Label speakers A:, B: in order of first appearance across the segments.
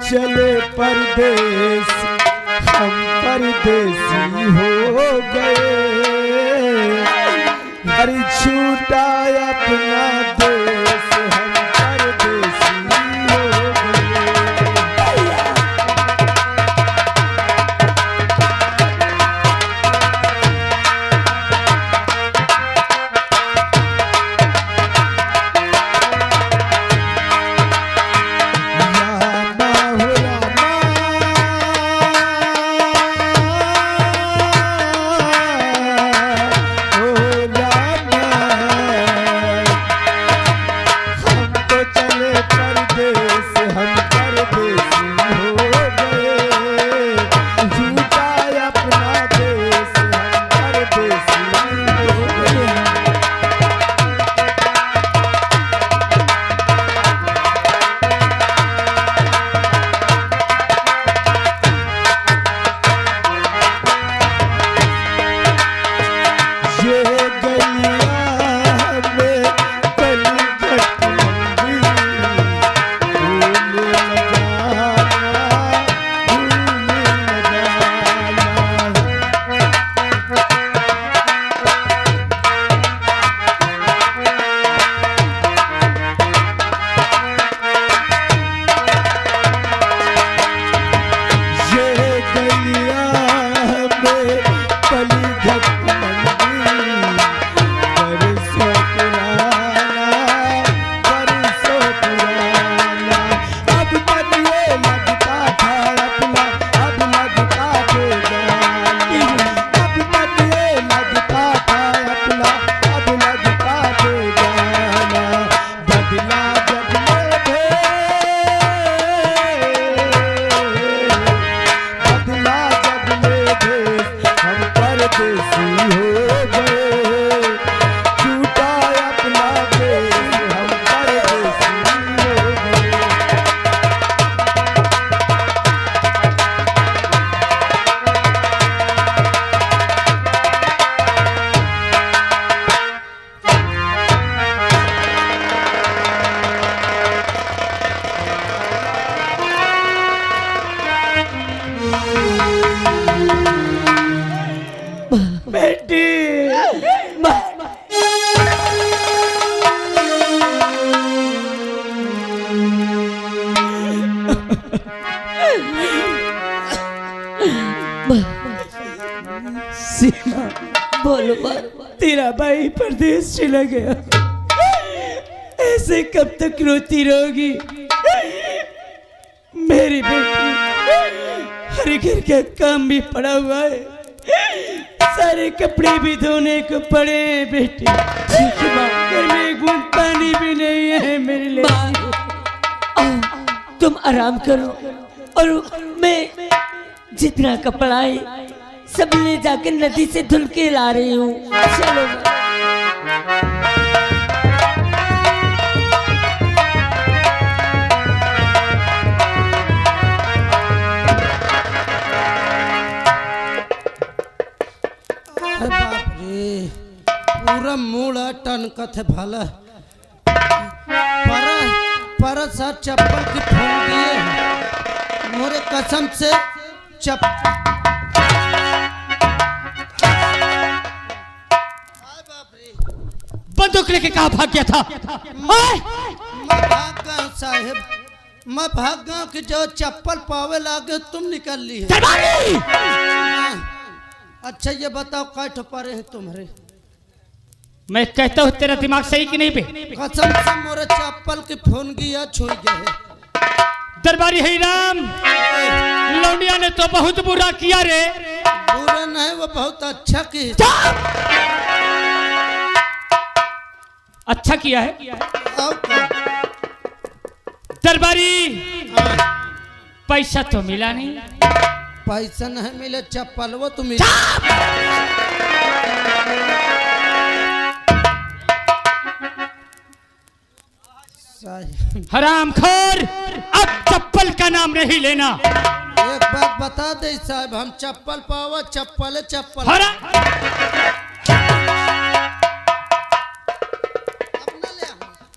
A: चले परदेस हम परदेसी हो गए, घर छूटा अपना देश हम परदेसी हो गए।
B: सीमा बोलो तेरा भाई परदेश चला गया, ऐसे कब तक रोती रहोगी मेरी बेटी? हर घर का काम भी पड़ा हुआ है, सारे कपड़े भी धोने को पड़े हैं बेटी। घर में एक बूंद पानी भी नहीं है मेरे लिए।
C: तुम आराम करो और मैं जितना कपड़ा है सब ले जाकर नदी से धुल के ला रही हूँ। चलो
D: बाप रे, पूरा मूड़ा टन कथे भला पर सर चप्पल की फोन दिए मोरे कसम से
B: बंदूक लेके कहाँ भाग गया था?
D: मैं भाग गया साहेब, मैं भाग गया कि जो चप्पल पावे लागे तुम निकल ली है। अच्छा ये बताओ कैठ परे है तुम्हारे?
B: मैं कहता हूँ तेरा दिमाग सही कि नहीं बे?
D: कसम से मोरे चप्पल की फोन गया छुई गए।
B: दरबारी हरिराम, लौंडिया ने तो बहुत बुरा किया रे।
D: बुरा नहीं, वो बहुत अच्छा की।
B: अच्छा किया है दरबारी। पैसा तो मिला नहीं।
D: पैसा नहीं मिले, चप्पल वो तुम
B: हरामखोर, अब चप्पल का नाम नहीं लेना।
D: एक बात बता दे साहब, हम चप्पल पावा चप्पल चप्पल।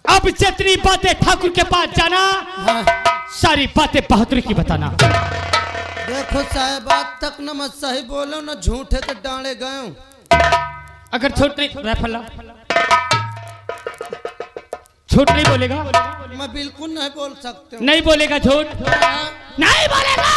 B: अब जितनी बातें ठाकुर के पास जाना,
D: हाँ।
B: सारी बातें बहादुरी की बताना।
D: देखो साहब आज तक न मैं सही बोलो न झूठे तो डांडे गए हूं।
B: अगर झूठ नहीं झूठ नहीं बोलेगा?
D: मैं बिल्कुल नहीं बोल सकते।
B: नहीं बोलेगा झूठ? नहीं बोलेगा।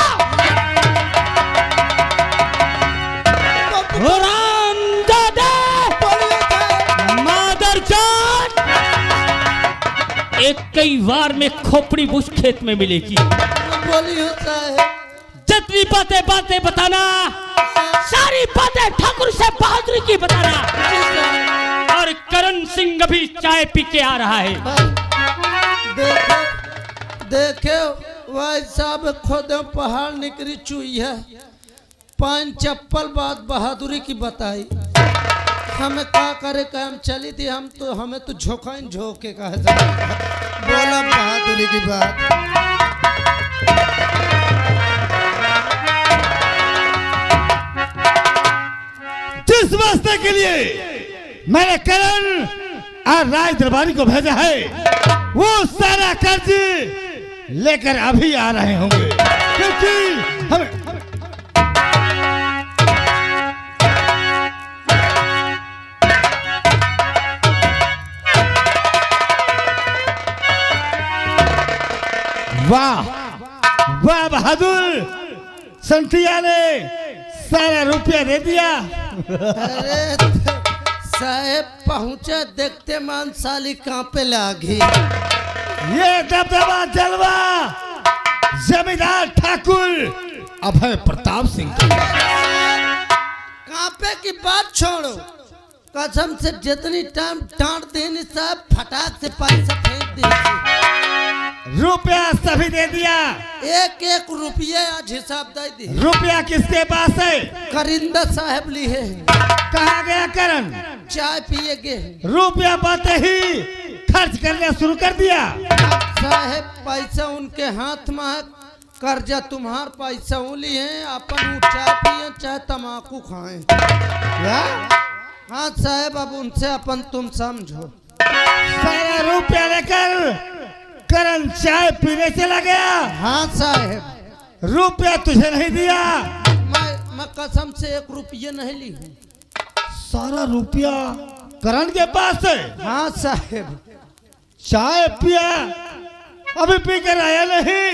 B: एक कई बार में खोपड़ी बुश खेत में मिलेगी।
D: बोलियो साहब।
B: जितनी बातें बताना, सारी बातें ठाकुर से बहादुरी की बताना। और करण सिंह अभी चाय पी के आ रहा है।
D: देखो भाई साहब खुद पहाड़ निकली चुई है, 5 चप्पल बात बहादुरी की बताई। हमें क्या करे कि हम चली थी, हमें तो झोंकाइन झोंके कहा बोला बहादुरी की बात।
A: जिस वास्ते के लिए मैंने करण और राय दरबारी को भेजा है, वो सारा कर्ज लेकर अभी आ रहे होंगे, क्योंकि हमें वाह वाह बहादुर, संतिया ने सारा रुपया दे दिया।
D: अरे साहेब पहुंचे देखते मान साली कांपे लागी।
A: ये दबदबा जलवा जमींदार ठाकुर अभय प्रताप सिंह का।
D: कांपे की बात छोड़ो, कसम से जितनी टाइम डांट देनी साहब फटाक से पैसा फेंक दीजिए।
A: रुपया सभी दे दिया।
D: 1-1 रुपये आज हिसाब दे दी।
A: रुपया किसके पास है?
D: करिंदा साहब ली है।
A: कहाँ गया करण?
D: चाय पिए गए।
A: रुपया पाते ही खर्च करना शुरू कर दिया।
D: साहब पैसा उनके हाथ में है, कर्जा तुम्हार पैसा उली है, अपन चाय पिए चाहे तमाकू खाएं। हाँ साहब अब उनसे अपन तुम समझो।
A: सारा रुपया लेकर करण चाय पीने चला गया।
D: हाँ साहब।
A: रुपया तुझे नहीं दिया?
D: मैं कसम से 1 रुपये नहीं ली हूँ।
A: सारा रुपया करण के पास है?
D: हाँ साहब।
A: चाय पिया अभी पी कर आया नहीं?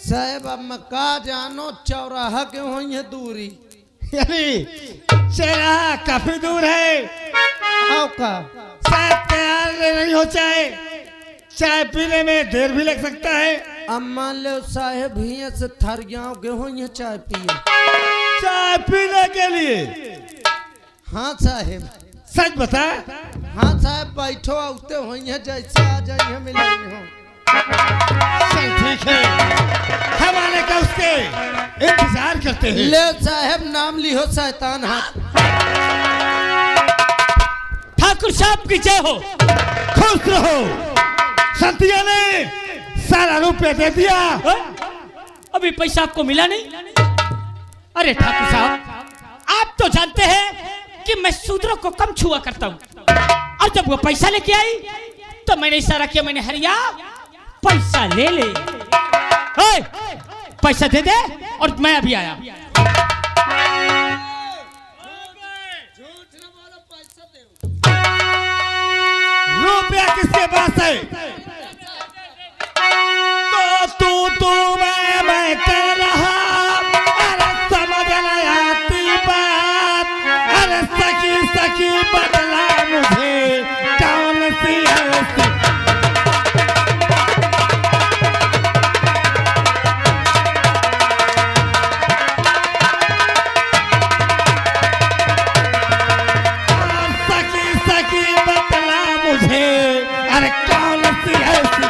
D: साहब अब मैं का जानो चौराहा के हुई है दूरी।
A: यानी चौराहा काफी दूर है।
D: आओ का
A: शायद तैयार नहीं हो चाय पीने में देर भी लग सकता है।
D: अब मान लो साहेब ही से थरियाओं गेहूं ये चाय पिए।
A: चाय पीने के लिए?
D: हाँ साहेब।
A: सच बता।
D: हाँ साहब बैठो आते हो जैसे आ जाइए मिलेंगे हो।
A: चल ठीक है, हम आने का उसके इंतजार करते हैं।
D: ले साहेब नाम लिहो शैतान हाथ।
B: ठाकुर साहब की जय हो।
A: खुश रहो। संतिया ने सारा रुपया दे दिया।
B: अभी पैसा आपको मिला नहीं? अरे ठाकुर साहब आप तो जानते हैं कि मैं शूद्रों को कम छुआ करता हूँ, और जब वो पैसा लेके आई तो मैंने इशारा किया, मैंने हरिया पैसा ले ले। पैसा दे दे और मैं अभी आया।
A: रुपया किसके पास है? तो मैं कर रहा। अरे समझ नहीं आती बात। अरे सखी बदला मुझे कौन सी ऐसी। सखी बदला मुझे अरे कौन सी ऐसी।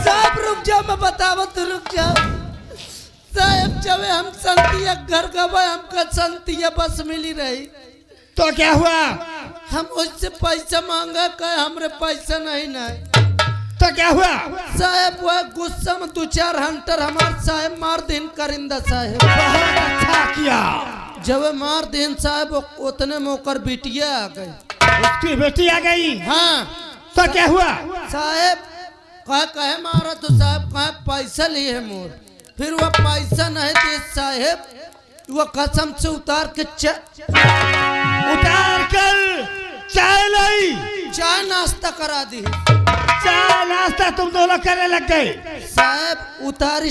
D: साहब रुक जाओ मैं बताओ तो रुक जाओ। साहब जब हम संतिया घर गए हमका संतिया बस मिली रही
A: तो क्या हुआ?
D: हम उससे पैसा मांगा कहे हमरे पैसा नहीं।
A: तो क्या हुआ?
D: साहब वह गुस्सा में 2-4 हंटर हमार साहब मार दिन करिंदा साहब।
A: बहुत अच्छा किया।
D: जब मार दिन साहब उतने मौकर बिटिया आ गई।
A: उसकी बेटी आ गई।
D: हाँ
A: तो क्या हुआ?
D: साहब कहे मारा तो साहब कहे पैसा लिए मोर। फिर वह पैसा नहीं दे साहब, वह कसम से उतार कर
A: चाय लाई,
D: चाय नाश्ता करा दी।
A: चाय नाश्ता तुम दोनों करने लग गए।
D: साहब उतारी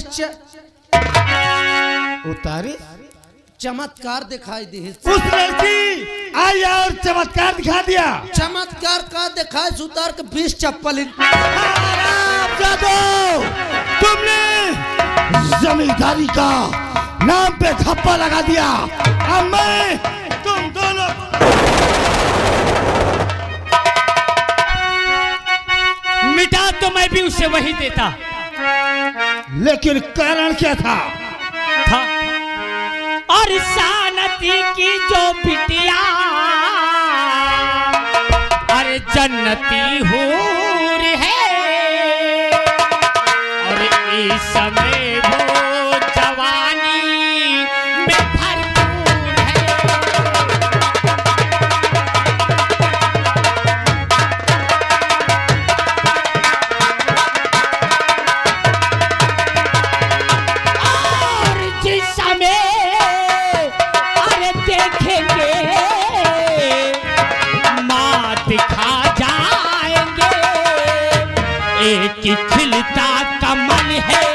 D: चमत्कार दिखाई दी।
A: उस लड़की आई और चमत्कार दिखा दिया।
D: चमत्कार का दिखाई उतार के 20 चप्पल।
A: तुमने जमींदारी का नाम पे धप्पा लगा दिया। अब मैं तुम दोनों
B: मिटा तो मैं भी उसे वही देता,
A: लेकिन कारण क्या था?
B: और शानती की जो बिटिया अरे जन्नती हूर है, और इस समय वो जवानी में भरपूर है। और जिस समय एक खिलता कमल है।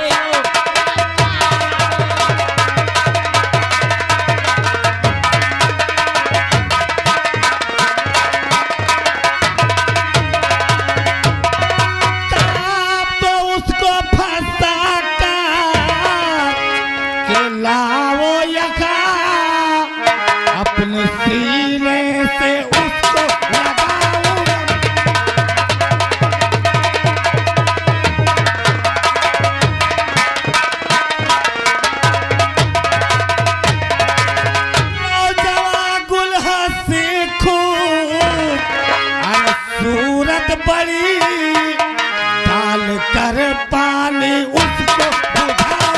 A: तो उसको फंसा के लाओ यखा, अपने सीने से उसको लगाओ। सूरत बड़ी डाल कर पानी उसको बुझाओ।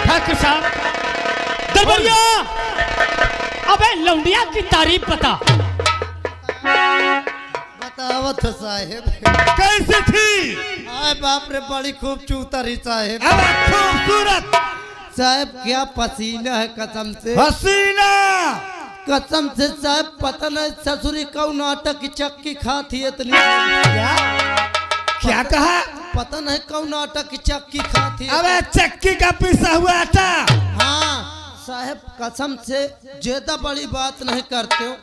B: ठाकुर साहब, दरबारिया, अबे लौंडिया की तारीफ बता।
D: बतावत साहेब
A: कैसे थी?
D: आए बाप रे बड़ी खूब चूतरी साहेब।
A: अब खूबसूरत
D: साहब क्या पसीना है कसम से।
A: हसीना
D: कसम से साहब पता नहीं ससुरी कौन आटा की चक्की खाती इतनी।
A: क्या कहा?
D: पता नहीं कौन आटा की चक्की खाती।
A: अबे चक्की का पिसा हुआ आटा।
D: हाँ साहब कसम से ज्यादा बड़ी बात नहीं करते हो,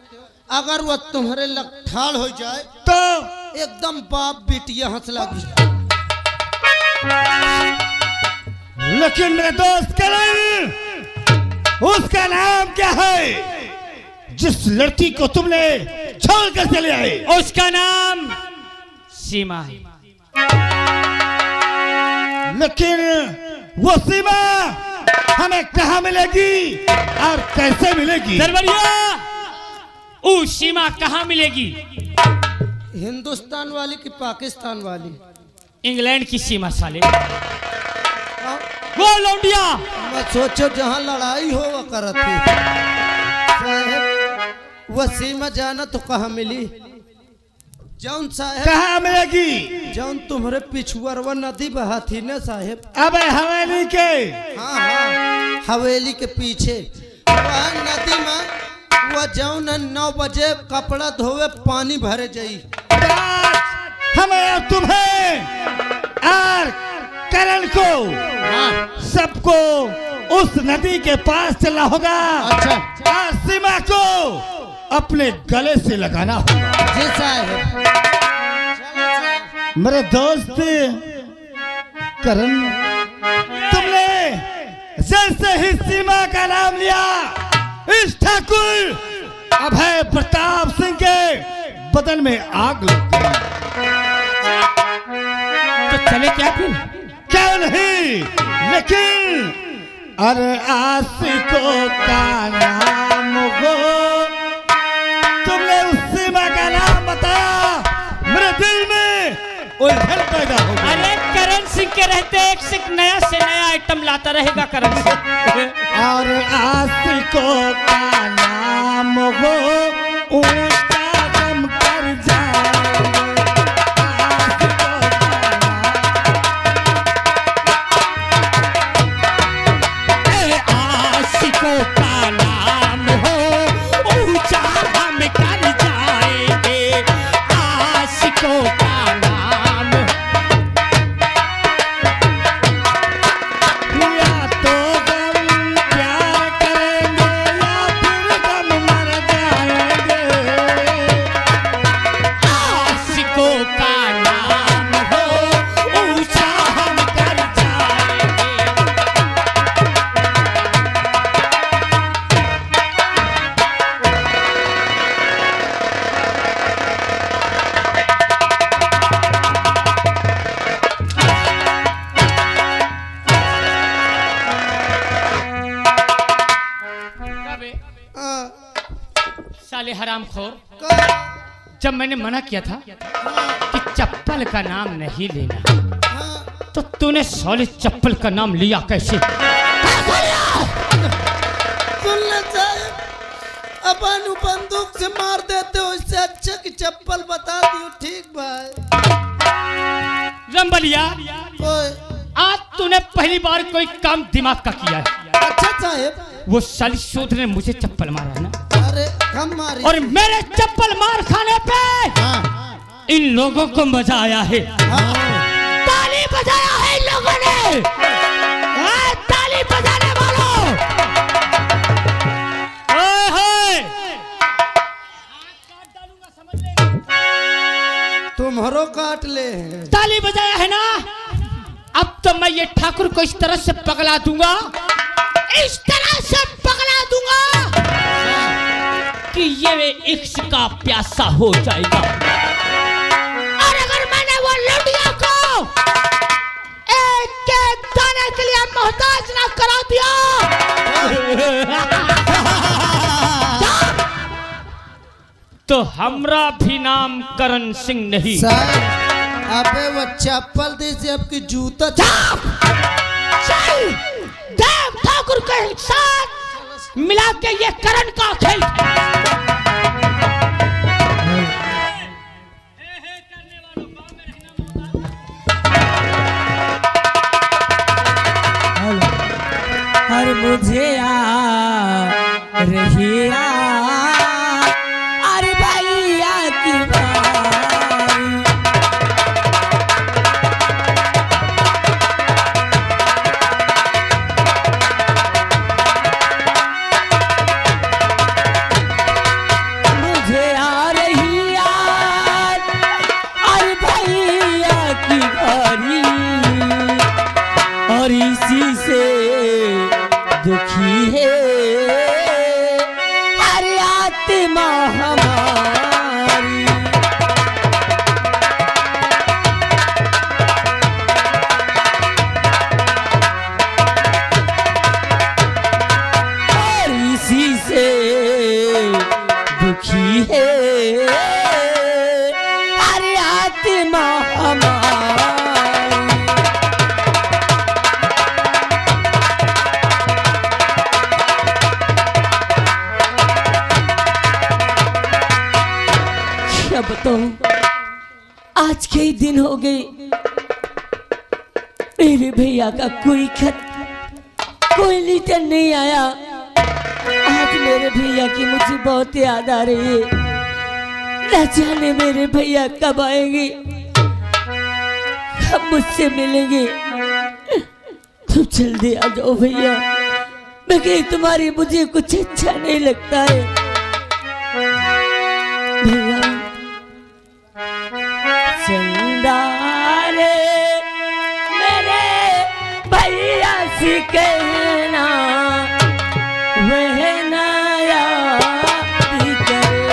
D: अगर वो तुम्हारे लठाल हो जाए
A: तो
D: एकदम बाप बिटिया हंस लगी।
A: लेकिन मेरे दोस्त करण, उसका नाम क्या है जिस लड़की को तुमने छोड़ कर चले आए?
B: उसका नाम सीमा है।
A: लेकिन वो सीमा हमें कहाँ मिलेगी और कैसे मिलेगी?
B: दरबारिया, वो सीमा कहाँ मिलेगी?
D: हिंदुस्तान वाली की पाकिस्तान वाली?
B: इंग्लैंड की सीमा साले। वो लौंडिया
D: मैं सोचो जहाँ लड़ाई हो वो करत थी। साहब वो सीमा जाना तो कहाँ मिली? जौन साहब
A: कहाँ मिलेगी?
D: जौन तुम्हारे पिछुआरवा नदी बहा थी ना साहब।
A: अबे हवेली के।
D: हाँ हाँ हवेली के पीछे वह नदी में वो जौन 9 बजे कपड़ा धोवे पानी भरे जाई।
A: हमें और तुम्हें और करण को सबको उस नदी के पास चलना होगा।
D: अच्छा।
A: और सीमा को अपने गले से लगाना होगा।
D: जी साहब।
A: मेरे दोस्त करण, तुमने जैसे ही सीमा का नाम लिया, इस ठाकुर अभय प्रताप सिंह के बदन में आग लग गई।
B: तो चले क्या फिर?
A: क्यों नहीं? लेकिन अरे आशिकों का नाम हो, तुमने उस सीमा का नाम बताया, मेरे दिल में उलझन पैदा हो गई।
B: अरे करण सिंह के रहते एक से नया आइटम लाता रहेगा करण सिंह।
A: और आशिकों का नाम हो, ऊंचा दम कर जाएंगे।
B: आशिकों का नाम हो, ऊंचा हम कर जाएंगे। आशिकों का नाम
A: या तो गम प्यार करेंगे या फिर गम मर जाएंगे।
B: आशिकों का नाम हो, ऊंचा हम कर जाएंगे। साले हरामखोर, जब मैंने मना किया था कि चप्पल का नाम नहीं लेना, तो तूने साले चप्पल का नाम लिया कैसे?
D: सुन ले साहब, अपन बंदूक से मार देते हो, इससे अच्छा कि चप्पल बता दियो। ठीक भाई
B: रंबलिया,
D: ओए,
B: आज तूने पहली बार कोई काम दिमाग का किया है।
D: अच्छा साहब,
B: वो साली शोध ने मुझे चप्पल मारा ना,
D: अरे कम मारी।
B: और मेरे चप्पल मार खाने पे इन लोगों को मजा आया है। ताली बजाया है इन लोगों ने। ताली बजाने वालों, ओए होए,
D: तुम्हारो काट ले।
B: ताली बजाया है ना। अब तो मैं ये ठाकुर को इस तरह से पगला दूंगा, इस तरह से पगला दूंगा कि ये इश्क का प्यासा हो जाएगा। और अगर मैंने वो लुटिया को एक एक दाने के लिए मोहताज ना करा दिया, तो हमरा भी नाम करण सिंह नहीं।
D: अबे वो चप्पल दे से आपकी जूता।
B: चल देव ठाकुर के साथ मिला के ये करण का खेल
C: हर मुझे रही अरे भैया की बारी। मुझे आ रही याद अरे भैया की बारी, और इसी से दुखी है अरे आत्मा हमारी। और इसी से दुखी है अरे आत्मा हमारी। अब तो आज के ही दिन हो गए, मेरे भैया का कोई खत कोई लेटर नहीं आया। आज मेरे भैया की मुझे बहुत याद आ रही है। न जाने मेरे भैया कब आएंगे, कब मुझसे मिलेंगे। तुम जल्दी आ जाओ भैया, मैं कहीं तुम्हारी मुझे कुछ अच्छा नहीं लगता है भैया। चंदारे मेरे भैया से कहना वह नया करे।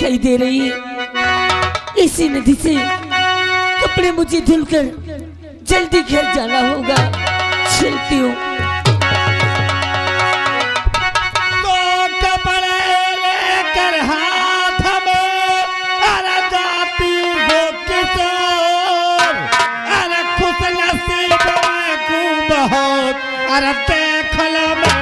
C: दिखाई दे रही है। इसी नदी से कपड़े मुझे धुलकर जल्दी घर जाना होगा। चलती हूँ।
A: तो कपड़े लेकर हाथ में अरे जाती हो किशोर, अरे खुश नसीब मैं को बहुत, अरे देख लो मेरी।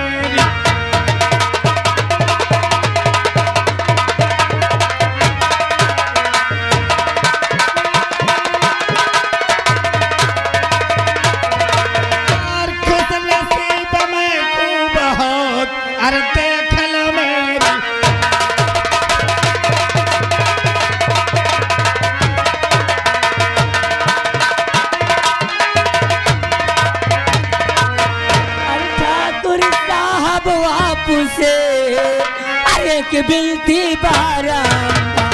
A: अरे देख लो मेरी।
C: अरे ठाकुर साहब आपसे अरे के बिलती बारंबार,